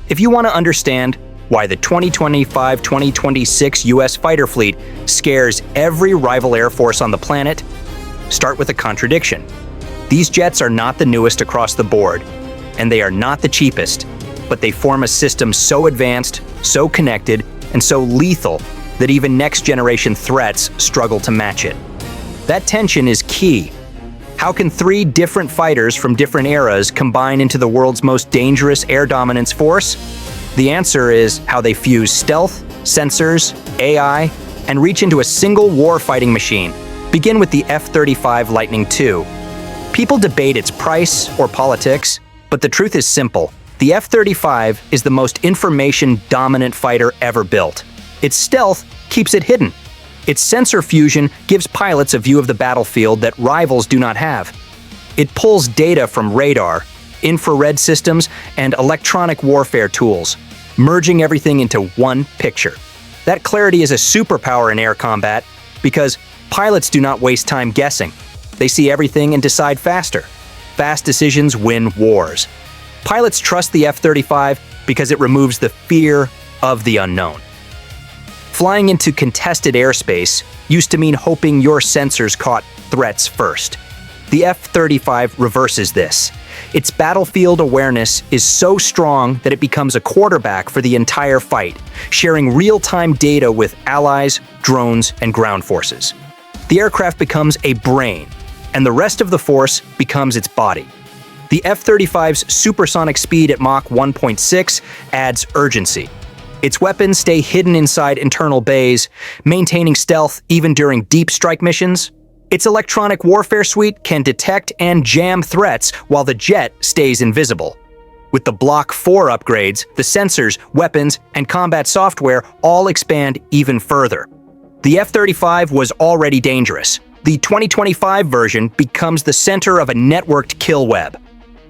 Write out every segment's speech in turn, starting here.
If you want to understand why the 2025-2026 US fighter fleet scares every rival air force on the planet, start with a contradiction. These jets are not the newest across the board, and they are not the cheapest, but they form a system so advanced, so connected, and so lethal that even next-generation threats struggle to match it. That tension is key. How can three different fighters from different eras combine into the world's most dangerous air dominance force? The answer is how they fuse stealth, sensors, AI, and reach into a single war-fighting machine. Begin with the F-35 Lightning II. People debate its price or politics, but the truth is simple. The F-35 is the most information-dominant fighter ever built. Its stealth keeps it hidden. Its sensor fusion gives pilots a view of the battlefield that rivals do not have. It pulls data from radar, infrared systems, and electronic warfare tools, merging everything into one picture. That clarity is a superpower in air combat because pilots do not waste time guessing. They see everything and decide faster. Fast decisions win wars. Pilots trust the F-35 because it removes the fear of the unknown. Flying into contested airspace used to mean hoping your sensors caught threats first. The F-35 reverses this. Its battlefield awareness is so strong that it becomes a quarterback for the entire fight, sharing real-time data with allies, drones, and ground forces. The aircraft becomes a brain, and the rest of the force becomes its body. The F-35's supersonic speed at Mach 1.6 adds urgency. Its weapons stay hidden inside internal bays, maintaining stealth even during deep strike missions. Its electronic warfare suite can detect and jam threats while the jet stays invisible. With the Block 4 upgrades, the sensors, weapons, and combat software all expand even further. The F-35 was already dangerous. The 2025 version becomes the center of a networked kill web.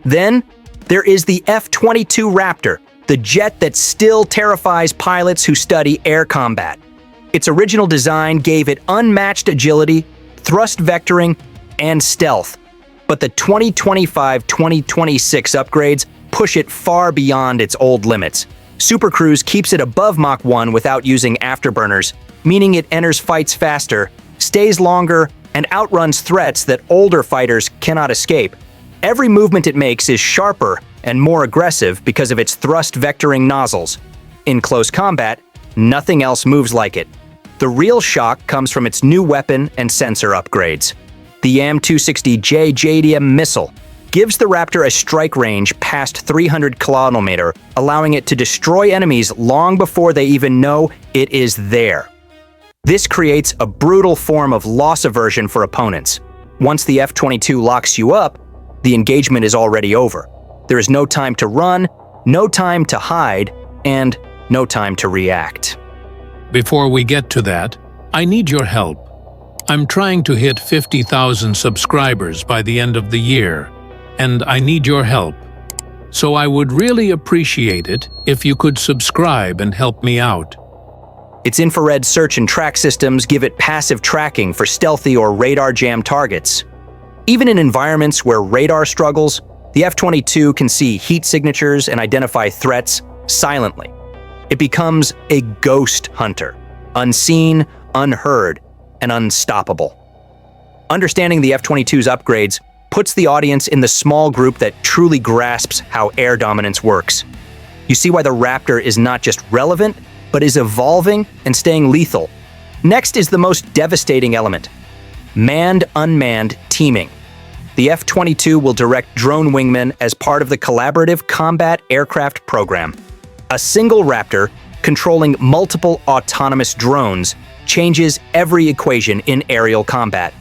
Then, there is the F-22 Raptor, the jet that still terrifies pilots who study air combat. Its original design gave it unmatched agility, thrust vectoring, and stealth. But the 2025-2026 upgrades push it far beyond its old limits. Super Cruise keeps it above Mach 1 without using afterburners, meaning it enters fights faster, stays longer, and outruns threats that older fighters cannot escape. Every movement it makes is sharper and more aggressive because of its thrust vectoring nozzles. In close combat, nothing else moves like it. The real shock comes from its new weapon and sensor upgrades. The YAM-260J JDM missile gives the Raptor a strike range past 300 km, allowing it to destroy enemies long before they even know it is there. This creates a brutal form of loss aversion for opponents. Once the F-22 locks you up, the engagement is already over. There is no time to run, no time to hide, and no time to react. Before we get to that, I need your help. I'm trying to hit 50,000 subscribers by the end of the year, and I need your help. So I would really appreciate it if you could subscribe and help me out. Its infrared search and track systems give it passive tracking for stealthy or radar jam targets. Even in environments where radar struggles, the F-22 can see heat signatures and identify threats silently. It becomes a ghost hunter, unseen, unheard, and unstoppable. Understanding the F-22's upgrades puts the audience in the small group that truly grasps how air dominance works. You see why the Raptor is not just relevant, but is evolving and staying lethal. Next is the most devastating element: manned-unmanned teaming. The F-22 will direct drone wingmen as part of the Collaborative Combat Aircraft Program. A single Raptor controlling multiple autonomous drones changes every equation in aerial combat.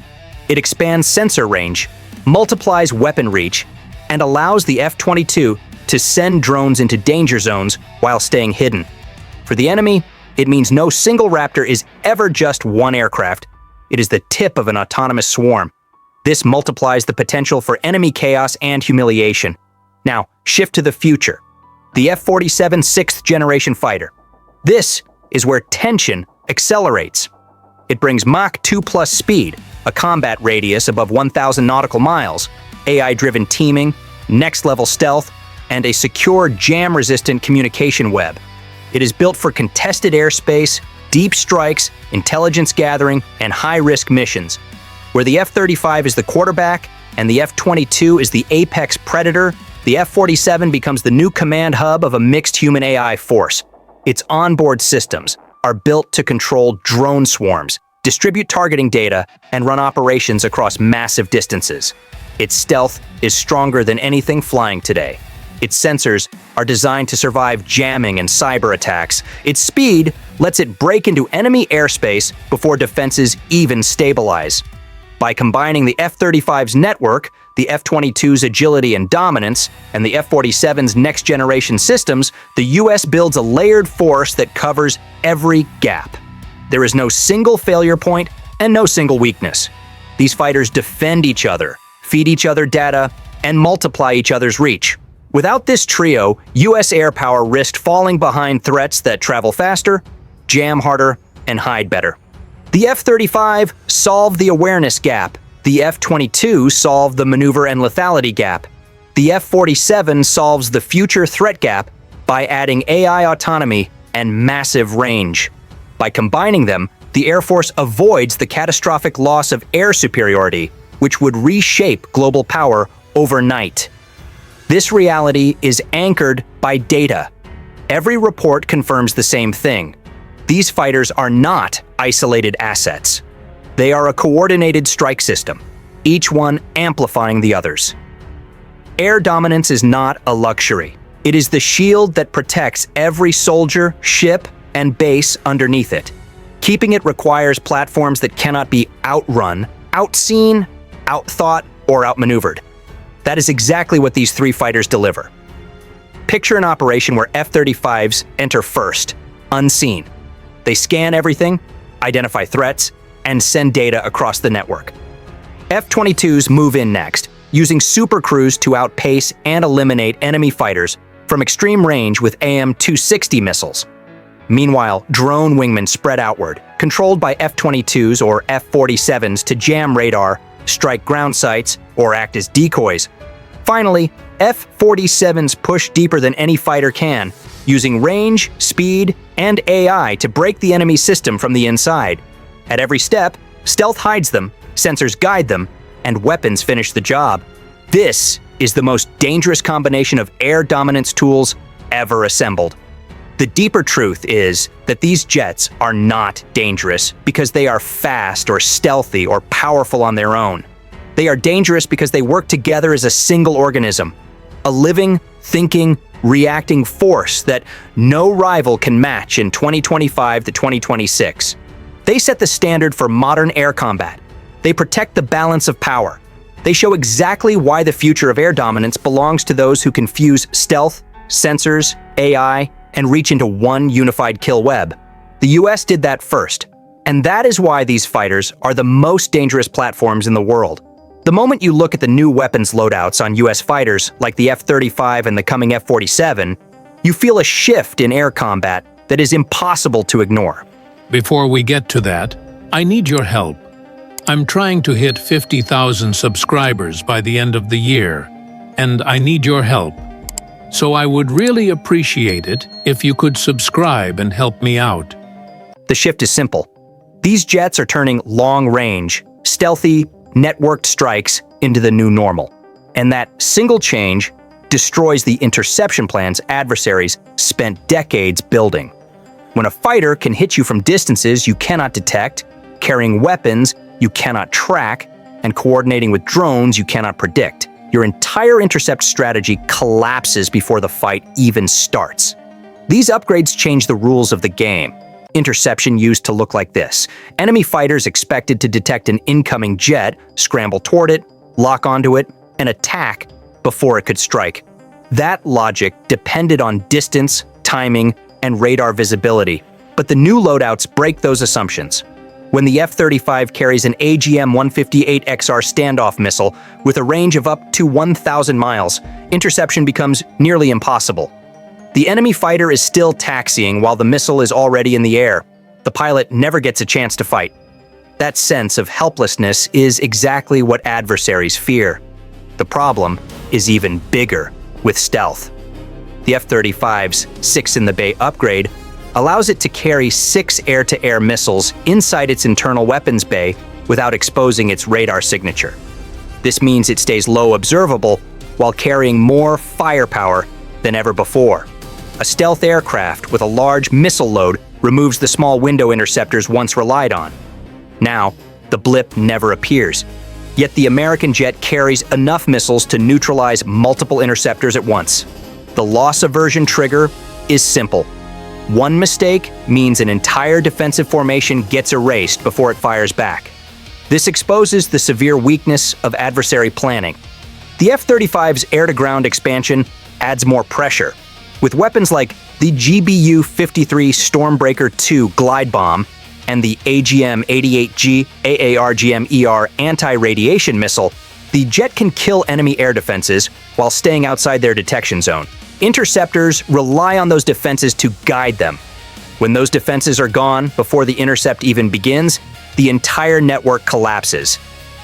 It expands sensor range, multiplies weapon reach, and allows the F-22 to send drones into danger zones while staying hidden. For the enemy, it means no single Raptor is ever just one aircraft. It is the tip of an autonomous swarm. This multiplies the potential for enemy chaos and humiliation. Now, shift to the future. The F-47 sixth-generation fighter. This is where tension accelerates. It brings Mach 2+ speed, a combat radius above 1,000 nautical miles, AI-driven teaming, next-level stealth, and a secure jam-resistant communication web. It is built for contested airspace, deep strikes, intelligence gathering, and high-risk missions. Where the F-35 is the quarterback and the F-22 is the apex predator, the F-47 becomes the new command hub of a mixed human-AI force. Its onboard systems are built to control drone swarms, distribute targeting data, and run operations across massive distances. Its stealth is stronger than anything flying today. Its sensors are designed to survive jamming and cyber attacks. Its speed lets it break into enemy airspace before defenses even stabilize. By combining the F-35's network, the F-22's agility and dominance, and the F-47's next-generation systems, the U.S. builds a layered force that covers every gap. There is no single failure point and no single weakness. These fighters defend each other, feed each other data, and multiply each other's reach. Without this trio, U.S. air power risked falling behind threats that travel faster, jam harder, and hide better. The F-35 solved the awareness gap. The F-22 solved the maneuver and lethality gap. The F-47 solves the future threat gap by adding AI autonomy and massive range. By combining them, the Air Force avoids the catastrophic loss of air superiority, which would reshape global power overnight. This reality is anchored by data. Every report confirms the same thing. These fighters are not isolated assets. They are a coordinated strike system, each one amplifying the others. Air dominance is not a luxury. It is the shield that protects every soldier, ship, and base underneath it. Keeping it requires platforms that cannot be outrun, outseen, outthought, or outmaneuvered. That is exactly what these three fighters deliver. Picture an operation where F-35s enter first, unseen. They scan everything, identify threats, and send data across the network. F-22s move in next, using supercruise to outpace and eliminate enemy fighters from extreme range with AM-260 missiles. Meanwhile, drone wingmen spread outward, controlled by F-22s or F-47s to jam radar, strike ground sites, or act as decoys. Finally, F-47s push deeper than any fighter can, using range, speed, and AI to break the enemy system from the inside. At every step, stealth hides them, sensors guide them, and weapons finish the job. This is the most dangerous combination of air dominance tools ever assembled. The deeper truth is that these jets are not dangerous because they are fast or stealthy or powerful on their own. They are dangerous because they work together as a single organism, a living, thinking, reacting force that no rival can match in 2025 to 2026. They set the standard for modern air combat. They protect the balance of power. They show exactly why the future of air dominance belongs to those who can fuse stealth, sensors, AI, and reach into one unified kill web. The US did that first, and that is why these fighters are the most dangerous platforms in the world. The moment you look at the new weapons loadouts on US fighters, like the F-35 and the coming F-47, you feel a shift in air combat that is impossible to ignore. Before we get to that, I need your help. I'm trying to hit 50,000 subscribers by the end of the year, and I need your help. So I would really appreciate it if you could subscribe and help me out. The shift is simple. These jets are turning long-range, stealthy, networked strikes into the new normal. And that single change destroys the interception plans adversaries spent decades building. When a fighter can hit you from distances you cannot detect, carrying weapons you cannot track, and coordinating with drones you cannot predict, your entire intercept strategy collapses before the fight even starts. These upgrades change the rules of the game. Interception used to look like this. Enemy fighters expected to detect an incoming jet, scramble toward it, lock onto it, and attack before it could strike. That logic depended on distance, timing, and radar visibility. But the new loadouts break those assumptions. When the F-35 carries an AGM-158XR standoff missile with a range of up to 1,000 miles, interception becomes nearly impossible. The enemy fighter is still taxiing while the missile is already in the air. The pilot never gets a chance to fight. That sense of helplessness is exactly what adversaries fear. The problem is even bigger with stealth. the F-35's 6-in-the-bay upgrade, allows it to carry 6 air-to-air missiles inside its internal weapons bay without exposing its radar signature. This means it stays low observable while carrying more firepower than ever before. A stealth aircraft with a large missile load removes the small window interceptors once relied on. Now, the blip never appears. Yet the American jet carries enough missiles to neutralize multiple interceptors at once. The loss aversion trigger is simple. One mistake means an entire defensive formation gets erased before it fires back. This exposes the severe weakness of adversary planning. The F-35's air-to-ground expansion adds more pressure. With weapons like the GBU-53 Stormbreaker II glide bomb and the AGM-88G AARGM-ER anti-radiation missile, the jet can kill enemy air defenses while staying outside their detection zone. Interceptors rely on those defenses to guide them. When those defenses are gone before the intercept even begins, the entire network collapses.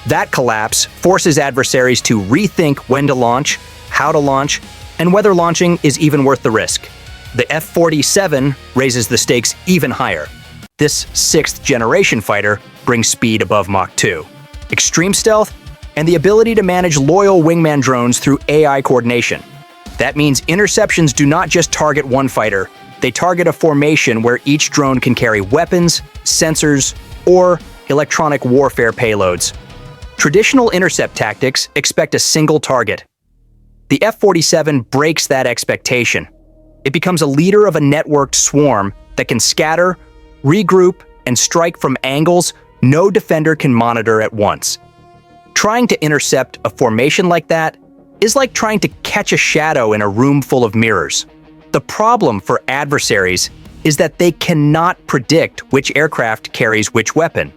That collapse forces adversaries to rethink when to launch, how to launch, and whether launching is even worth the risk. The F-47 raises the stakes even higher. This 6th-generation fighter brings speed above Mach 2, extreme stealth, and the ability to manage loyal wingman drones through AI coordination. That means interceptions do not just target one fighter, they target a formation where each drone can carry weapons, sensors, or electronic warfare payloads. Traditional intercept tactics expect a single target. The F-47 breaks that expectation. It becomes a leader of a networked swarm that can scatter, regroup, and strike from angles no defender can monitor at once. Trying to intercept a formation like that is like trying to catch a shadow in a room full of mirrors. The problem for adversaries is that they cannot predict which aircraft carries which weapon.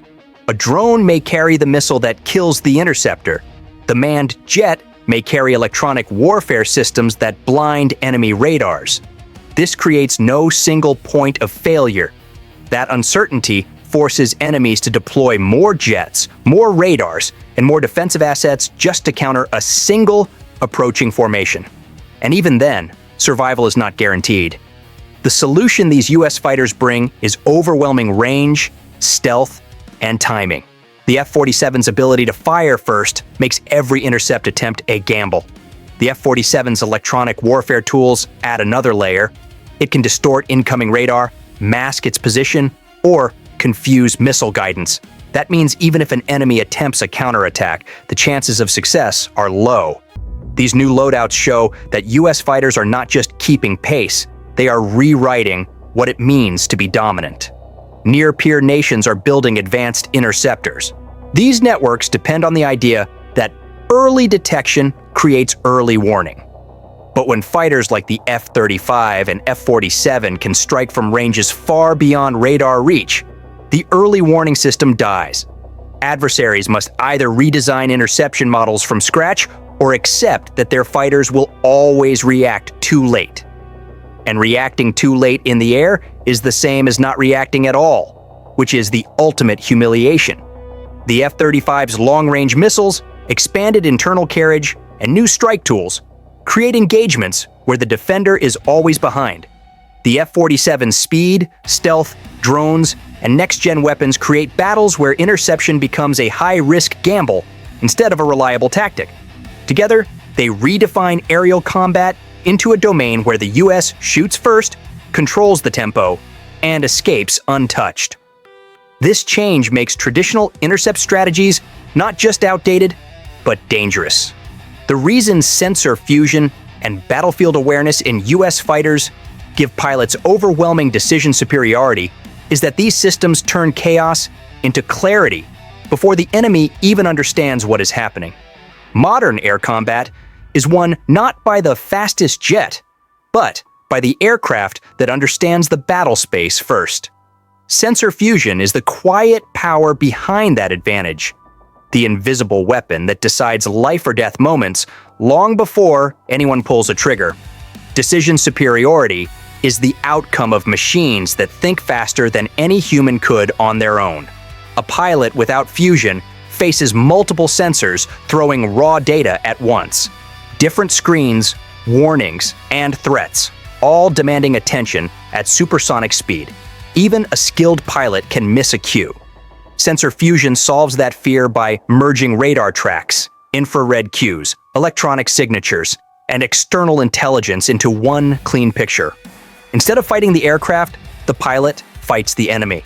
A drone may carry the missile that kills the interceptor. The manned jet may carry electronic warfare systems that blind enemy radars. This creates no single point of failure. That uncertainty forces enemies to deploy more jets, more radars, and more defensive assets just to counter a single approaching formation. And even then, survival is not guaranteed. The solution these US fighters bring is overwhelming range, stealth, and timing. The F-47's ability to fire first makes every intercept attempt a gamble. The F-47's electronic warfare tools add another layer. It can distort incoming radar, mask its position, or confuse missile guidance. That means even if an enemy attempts a counterattack, the chances of success are low. These new loadouts show that US fighters are not just keeping pace, they are rewriting what it means to be dominant. Near-peer nations are building advanced interceptors. These networks depend on the idea that early detection creates early warning. But when fighters like the F-35 and F-47 can strike from ranges far beyond radar reach, the early warning system dies. Adversaries must either redesign interception models from scratch or accept that their fighters will always react too late. And reacting too late in the air is the same as not reacting at all, which is the ultimate humiliation. The F-35's long-range missiles, expanded internal carriage, and new strike tools create engagements where the defender is always behind. The F-47's speed, stealth, drones, and next-gen weapons create battles where interception becomes a high-risk gamble instead of a reliable tactic. Together, they redefine aerial combat into a domain where the US shoots first, controls the tempo, and escapes untouched. This change makes traditional intercept strategies not just outdated, but dangerous. The reason sensor fusion and battlefield awareness in US fighters give pilots overwhelming decision superiority is that these systems turn chaos into clarity before the enemy even understands what is happening. Modern air combat is won not by the fastest jet, but by the aircraft that understands the battle space first. Sensor fusion is the quiet power behind that advantage, the invisible weapon that decides life or death moments long before anyone pulls a trigger. Decision superiority is the outcome of machines that think faster than any human could on their own. A pilot without fusion faces multiple sensors throwing raw data at once. Different screens, warnings, and threats. all demanding attention at supersonic speed. Even a skilled pilot can miss a cue. Sensor fusion solves that fear by merging radar tracks, infrared cues, electronic signatures, and external intelligence into one clean picture. Instead of fighting the aircraft, the pilot fights the enemy.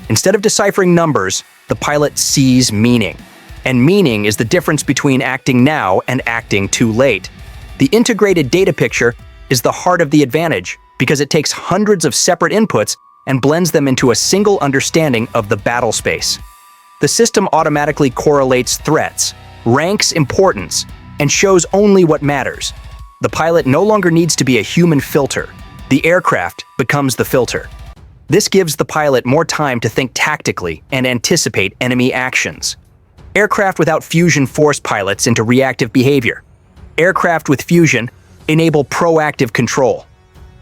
Instead of deciphering numbers, the pilot sees meaning. And meaning is the difference between acting now and acting too late. The integrated data picture is the heart of the advantage because it takes hundreds of separate inputs and blends them into a single understanding of the battle space. The system automatically correlates threats, ranks importance, and shows only what matters. The pilot no longer needs to be a human filter. The aircraft becomes the filter. This gives the pilot more time to think tactically and anticipate enemy actions. Aircraft without fusion force pilots into reactive behavior. Aircraft with fusion enable proactive control.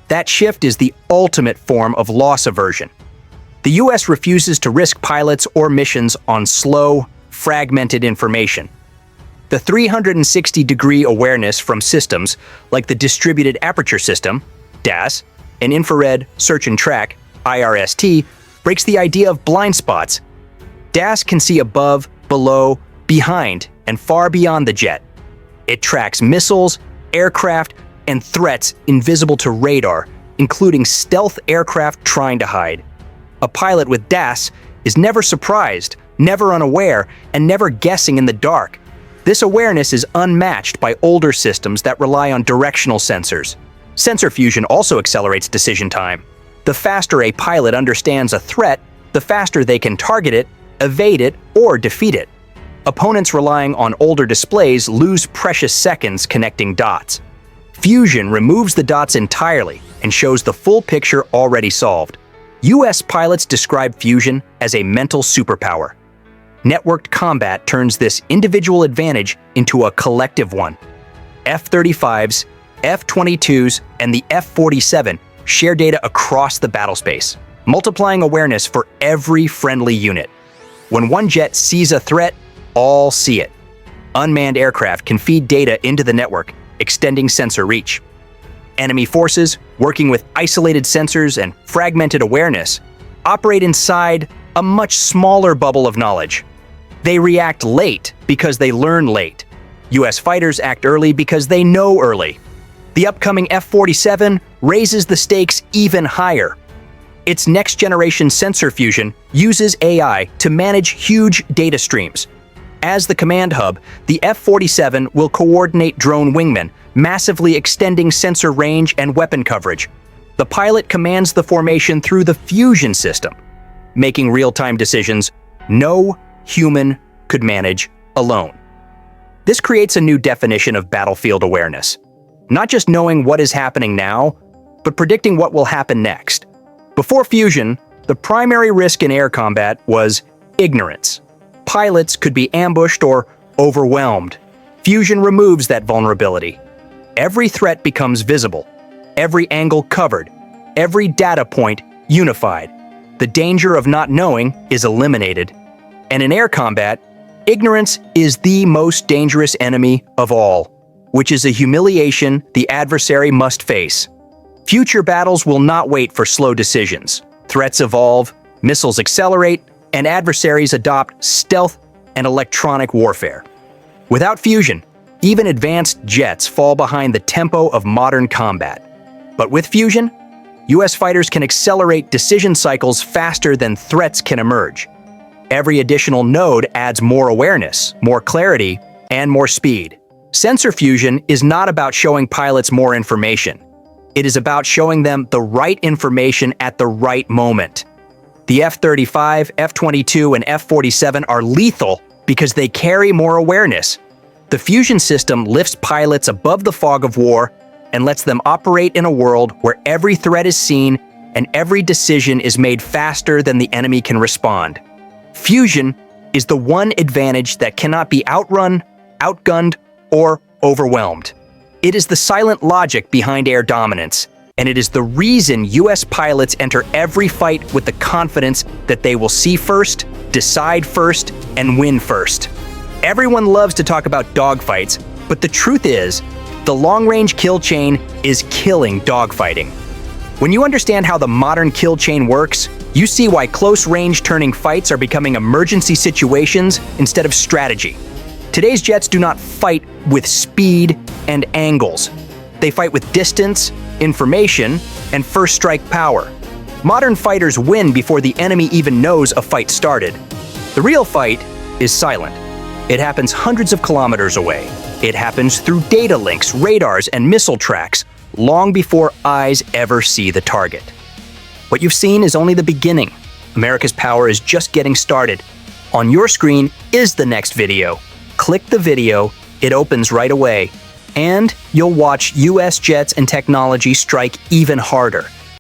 That shift is the ultimate form of loss aversion. The US refuses to risk pilots or missions on slow, fragmented information. The 360-degree awareness from systems like the Distributed Aperture System, DAS, and Infrared Search and Track, IRST, breaks the idea of blind spots. DAS can see above, below, behind, and far beyond the jet. It tracks missiles, aircraft, and threats invisible to radar, including stealth aircraft trying to hide. A pilot with DAS is never surprised, never unaware, and never guessing in the dark. This awareness is unmatched by older systems that rely on directional sensors. Sensor fusion also accelerates decision time. The faster a pilot understands a threat, the faster they can target it, evade it, or defeat it. Opponents relying on older displays lose precious seconds connecting dots. Fusion removes the dots entirely and shows the full picture already solved. US pilots describe fusion as a mental superpower. Networked combat turns this individual advantage into a collective one. F-35s, F-22s, and the F-47 share data across the battlespace, multiplying awareness for every friendly unit. When one jet sees a threat, all see it. Unmanned aircraft can feed data into the network, extending sensor reach. Enemy forces, working with isolated sensors and fragmented awareness, operate inside a much smaller bubble of knowledge. They react late because they learn late. US fighters act early because they know early. The upcoming F-47 raises the stakes even higher. Its next-generation sensor fusion uses AI to manage huge data streams. As the command hub, the F-47 will coordinate drone wingmen, massively extending sensor range and weapon coverage. The pilot commands the formation through the fusion system, making real-time decisions no human could manage alone. This creates a new definition of battlefield awareness. Not just knowing what is happening now, but predicting what will happen next. Before fusion, the primary risk in air combat was ignorance. Pilots could be ambushed or overwhelmed. Fusion removes that vulnerability. Every threat becomes visible, every angle covered, every data point unified. The danger of not knowing is eliminated. And in air combat, ignorance is the most dangerous enemy of all, which is a humiliation the adversary must face. Future battles will not wait for slow decisions. Threats evolve, missiles accelerate, and adversaries adopt stealth and electronic warfare. Without fusion, even advanced jets fall behind the tempo of modern combat. But with fusion, US fighters can accelerate decision cycles faster than threats can emerge. Every additional node adds more awareness, more clarity, and more speed. Sensor fusion is not about showing pilots more information. It is about showing them the right information at the right moment. The F-35, F-22, and F-47 are lethal because they carry more awareness. The fusion system lifts pilots above the fog of war and lets them operate in a world where every threat is seen and every decision is made faster than the enemy can respond. Fusion is the one advantage that cannot be outrun, outgunned, or overwhelmed. It is the silent logic behind air dominance, and it is the reason US pilots enter every fight with the confidence that they will see first, decide first, and win first. Everyone loves to talk about dogfights, but the truth is, the long-range kill chain is killing dogfighting. When you understand how the modern kill chain works, you see why close-range turning fights are becoming emergency situations instead of strategy. Today's jets do not fight with speed and angles. They fight with distance, information, and first strike power. Modern fighters win before the enemy even knows a fight started. The real fight is silent. It happens hundreds of kilometers away. It happens through data links, radars, and missile tracks, long before eyes ever see the target. What you've seen is only the beginning. America's power is just getting started. On your screen is the next video. Click the video, it opens right away, and you'll watch US jets and technology strike even harder.